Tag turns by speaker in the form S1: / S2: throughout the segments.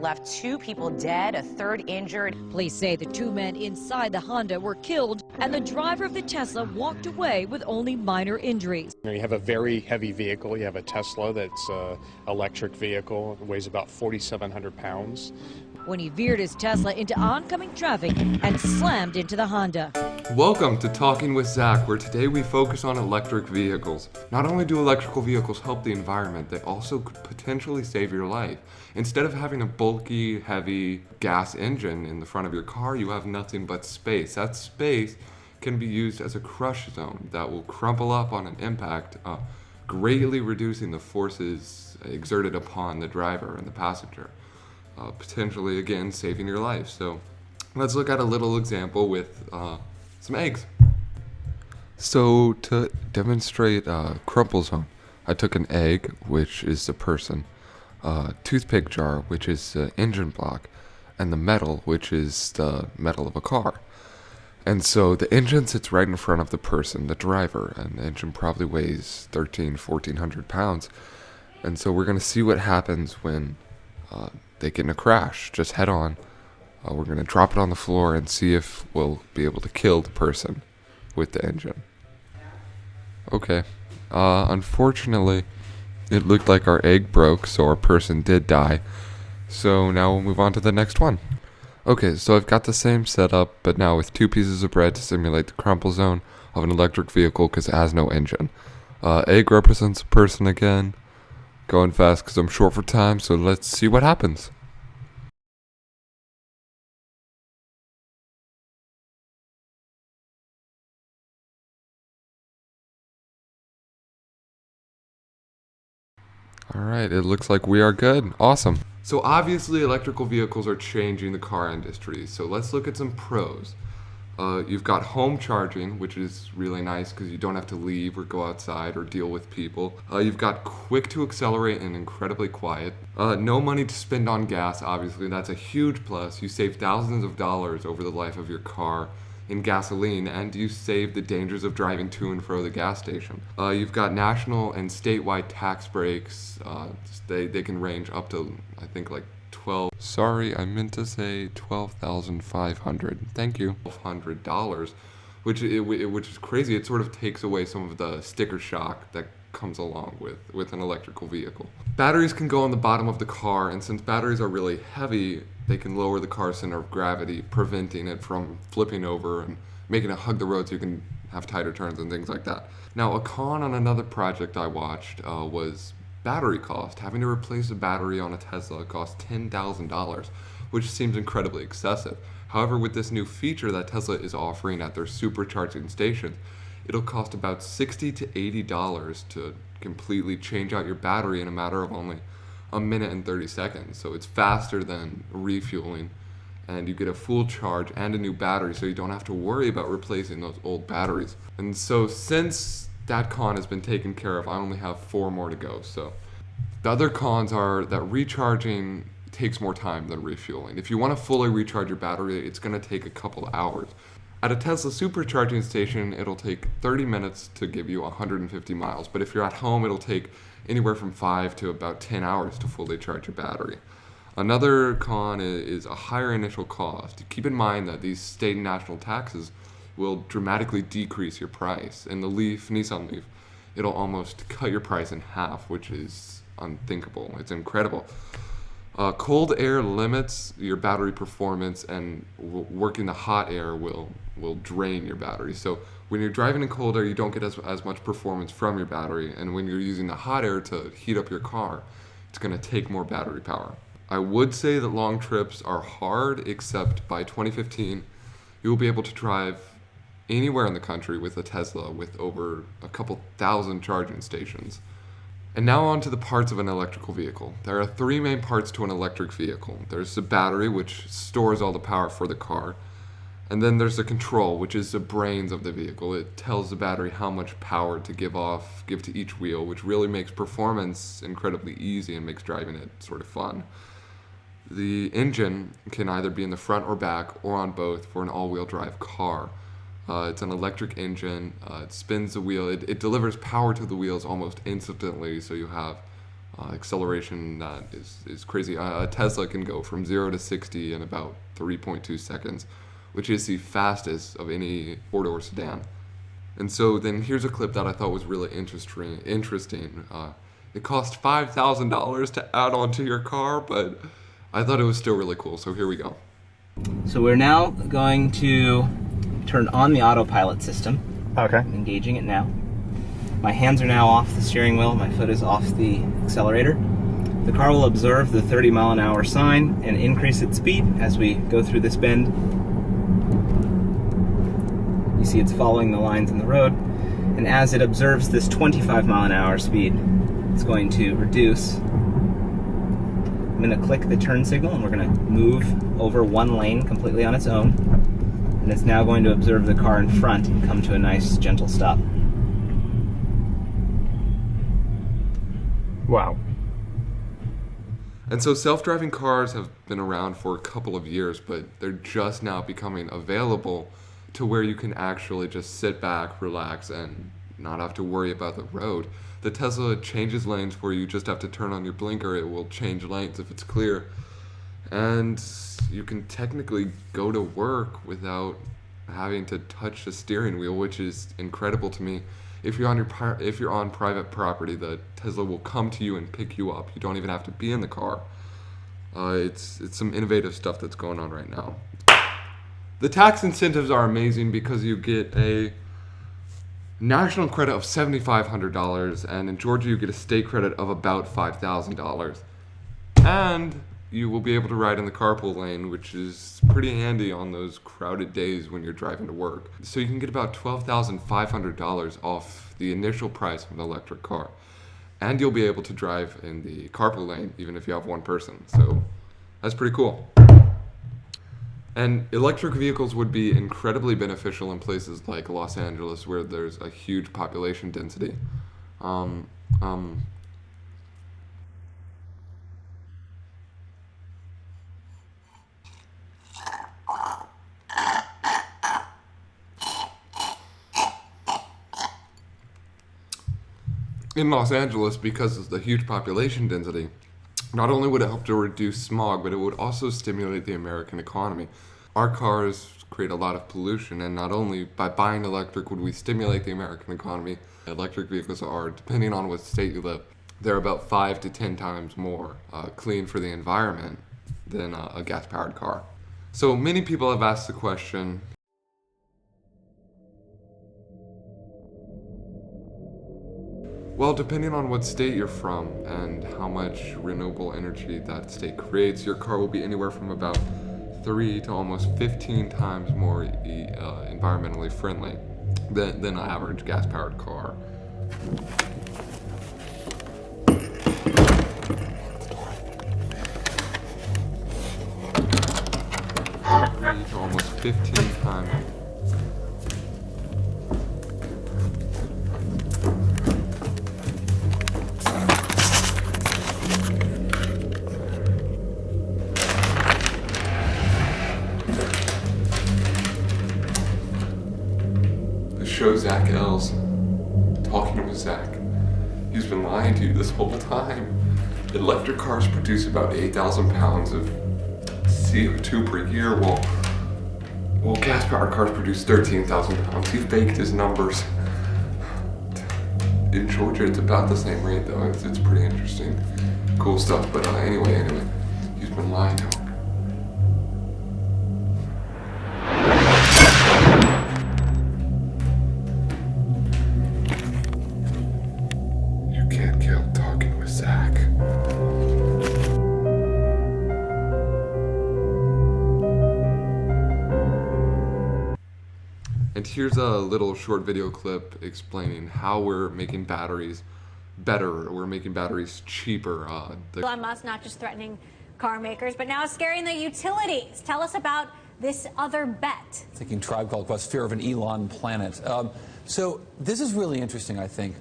S1: left 2 people dead, a 3rd injured.
S2: Police say the 2 men inside the Honda were killed and the driver of the Tesla walked away with only minor injuries.
S3: You have a very heavy vehicle. You have a Tesla that's an electric vehicle. It weighs about 4,700 pounds.
S2: When he veered his Tesla into oncoming traffic and slammed into the Honda.
S4: Welcome to Talking with Zach, where today we focus on electric vehicles. Not only do electrical vehicles help the environment, they also could potentially save your life. Instead of having a bulky, heavy gas engine in the front of your car, you have nothing but space. That space can be used as a crush zone that will crumple up on an impact, greatly reducing the forces exerted upon the driver and the passenger. Potentially, again, saving your life. So let's look at a little example with some eggs. So to demonstrate crumple zone, I took an egg, which is the person, toothpick jar, which is the engine block, and the metal, which is the metal of a car. And so the engine sits right in front of the person, the driver, and the engine probably weighs 1,400 pounds. And so we're going to see what happens when they get in a crash, just head on. We're going to drop it on the floor and see if we'll be able to kill the person with the engine. Okay. Unfortunately, it looked like our egg broke, so our person did die. So now we'll move on to the next one. Okay, so I've got the same setup, but now with 2 pieces of bread to simulate the crumple zone of an electric vehicle because it has no engine. Egg represents a person again. Going fast because I'm short for time, so let's see what happens. Alright, it looks like we are good. Awesome. So obviously electrical vehicles are changing the car industry, so let's look at some pros. You've got home charging, which is really nice because you don't have to leave or go outside or deal with people. You've got quick to accelerate and incredibly quiet. No money to spend on gas, obviously. That's a huge plus. You save thousands of dollars over the life of your car in gasoline, and you save the dangers of driving to and fro the gas station. You've got national and statewide tax breaks. They can range up to, I think, like Sorry, I meant to say $12,500. Thank you. $100, which is crazy. It sort of takes away some of the sticker shock that comes along with an electrical vehicle. Batteries can go on the bottom of the car, and since batteries are really heavy, they can lower the car's center of gravity, preventing it from flipping over and making it hug the road so you can have tighter turns and things like that. Now, a con on another project I watched was battery cost. Having to replace a battery on a Tesla costs $10,000, which seems incredibly excessive. However, with this new feature that Tesla is offering at their supercharging stations, it'll cost about $60 to $80 to completely change out your battery in a matter of only a minute and 30 seconds. So it's faster than refueling, and you get a full charge and a new battery, so you don't have to worry about replacing those old batteries. And so since that con has been taken care of, I only have 4 more to go. So the other cons are that recharging takes more time than refueling. If you want to fully recharge your battery, it's going to take a couple hours. At a Tesla supercharging station, it'll take 30 minutes to give you 150 miles. But if you're at home, it'll take anywhere from 5 to about 10 hours to fully charge your battery. Another con is a higher initial cost. Keep in mind that these state and national taxes will dramatically decrease your price. In the Nissan Leaf, it'll almost cut your price in half, which is unthinkable. It's incredible. Cold air limits your battery performance, and working the hot air will drain your battery. So when you're driving in cold air, you don't get as much performance from your battery, and when you're using the hot air to heat up your car, it's going to take more battery power. I would say that long trips are hard, except by 2015, you will be able to drive anywhere in the country with a Tesla with over a couple thousand charging stations. And now on to the parts of an electrical vehicle. There are 3 main parts to an electric vehicle. There's the battery, which stores all the power for the car. And then there's the control, which is the brains of the vehicle. It tells the battery how much power to give to each wheel, which really makes performance incredibly easy and makes driving it sort of fun. The engine can either be in the front or back or on both for an all-wheel drive car. It's an electric engine. It spins the wheel. It delivers power to the wheels almost instantly, so you have acceleration that is crazy. A Tesla can go from 0 to 60 in about 3.2 seconds, which is the fastest of any four-door sedan. And so then here's a clip that I thought was really interesting. It cost $5,000 to add on to your car, but I thought it was still really cool, so here we go.
S5: So we're now going to turn on the autopilot system.
S6: Okay.
S5: I'm engaging it now. My hands are now off the steering wheel, my foot is off the accelerator. The car will observe the 30-mile-an-hour sign and increase its speed as we go through this bend. You see it's following the lines in the road, and as it observes this 25-mile-an-hour speed, it's going to reduce. I'm going to click the turn signal and we're going to move over one lane completely on its own. And it's now going to observe the car in front and come to a nice gentle stop.
S6: Wow.
S4: And so self-driving cars have been around for a couple of years, but they're just now becoming available to where you can actually just sit back, relax, and not have to worry about the road. The Tesla changes lanes for you. You just have to turn on your blinker. It will change lanes if it's clear. And you can technically go to work without having to touch the steering wheel, which is incredible to me. If you're on private property, the Tesla will come to you and pick you up. You don't even have to be in the car. It's some innovative stuff that's going on right now. The tax incentives are amazing because you get a national credit of $7,500, and in Georgia you get a state credit of about $5,000. And you will be able to ride in the carpool lane, which is pretty handy on those crowded days when you're driving to work. So you can get about $12,500 off the initial price of an electric car. And you'll be able to drive in the carpool lane even if you have one person. So that's pretty cool. And electric vehicles would be incredibly beneficial in places like Los Angeles, where there's a huge population density. In Los Angeles, because of the huge population density, not only would it help to reduce smog, but it would also stimulate the American economy. Our cars create a lot of pollution, and not only by buying electric would we stimulate the American economy, electric vehicles are, depending on what state you live, they're about 5 to 10 times more clean for the environment than a gas-powered car. So many people have asked the question, well, depending on what state you're from and how much renewable energy that state creates, your car will be anywhere from about 3 to almost 15 times more environmentally friendly than an average gas-powered car. 3 to almost 15 times. Show Zach Els, talking with Zach. He's been lying to you this whole time. Electric cars produce about 8,000 pounds of CO2 per year, while gas-powered cars produce 13,000 pounds. He faked his numbers. In Georgia, it's about the same rate, though. It's pretty interesting. Cool stuff, but anyway, he's been lying to him. And here's a little short video clip explaining how we're making batteries better, we're making batteries cheaper.
S7: Elon Musk not just threatening car makers, but now scaring the utilities. Tell us about this other bet.
S8: Thinking Tribe Called Quest, fear of an Elon planet. So this is really interesting, I think,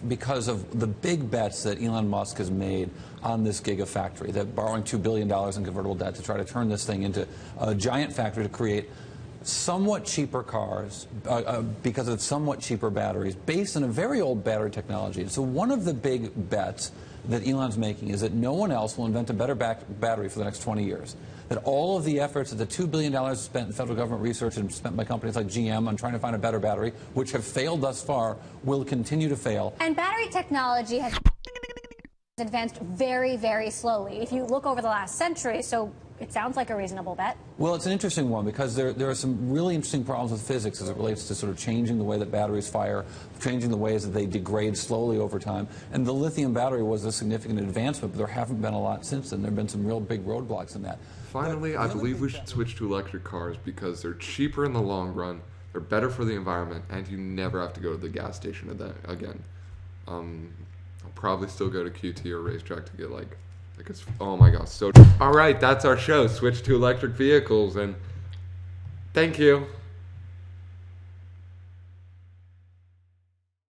S8: because of the big bets that Elon Musk has made on this gigafactory, that borrowing $2 billion in convertible debt to try to turn this thing into a giant factory to create somewhat cheaper cars because of somewhat cheaper batteries based on a very old battery technology. So one of the big bets that Elon's making is that no one else will invent a better battery for the next 20 years. That all of the efforts that the $2 billion spent in federal government research and spent by companies like GM on trying to find a better battery, which have failed thus far, will continue to fail.
S7: And battery technology has advanced very, very slowly. If you look over the last century, so it sounds like a reasonable bet.
S8: Well, it's an interesting one because there are some really interesting problems with physics as it relates to sort of changing the way that batteries fire, changing the ways that they degrade slowly over time. And the lithium battery was a significant advancement, but there haven't been a lot since then. There have been some real big roadblocks in that.
S4: Finally, I believe we should switch to electric cars because they're cheaper in the long run, they're better for the environment, and you never have to go to the gas station again. I'll probably still go to QT or Racetrack to get like it's, oh my gosh, so. All right, that's our show. Switch to electric vehicles, and thank you.